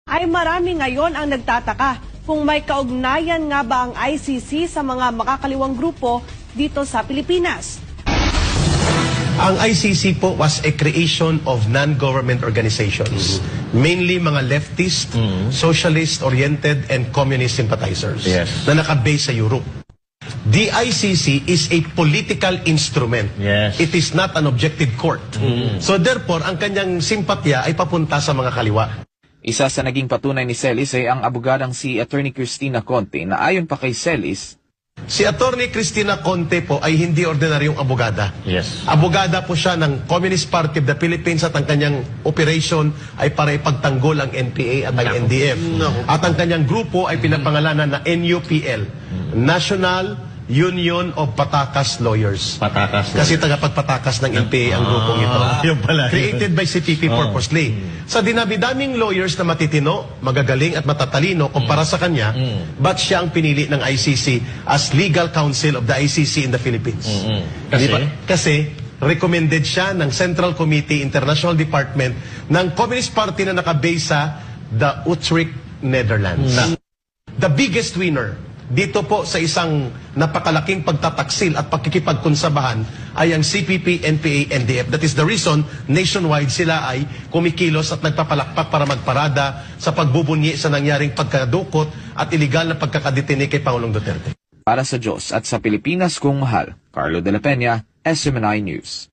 Ay marami ngayon ang nagtataka kung may kaugnayan nga ba ang ICC sa mga makakaliwang grupo dito sa Pilipinas. Ang ICC po was a creation of non-government organizations, mainly mga leftist, socialist-oriented, and communist sympathizers na nakabase sa Europe. The ICC is a political instrument. It is not an objective court. So therefore, ang kanyang simpatya ay papunta sa mga kaliwa. Isa sa naging patunay ni Celis ay ang abogadang si Attorney Cristina Conte na ayon pa kay Celis, si Attorney Cristina Conte po ay hindi ordinaryong abogada. Abogada po siya ng Communist Party of the Philippines at ang kanyang operation ay para ipagtanggol ang NPA at ang NDF. At ang kanyang grupo ay pinapangalanan na NUPL, National Union of Patakas Lawyers. Kasi tagapagpatakas ng NPA ang grupong ito. Created by CPP purposely. Sa dinami-daming lawyers na matitino, magagaling at matatalino kumpara sa kanya, but siya ang pinili ng ICC as legal counsel of the ICC in the Philippines. Kasi recommended siya ng Central Committee International Department ng Communist Party na nakabase sa the Utrecht, Netherlands. The biggest winner dito po sa isang napakalaking pagtataksil at pagkikipagkonsabahan ay ang CPP, NPA, NDF. That is the reason nationwide sila ay kumikilos at nagpapalakpak para magparada sa pagbubunyi sa nangyaring pagkadukot at iligal na pagkakadetine kay Pangulong Duterte. para sa Diyos at sa Pilipinas kung mahal, Carlo de la Peña, SMNI News.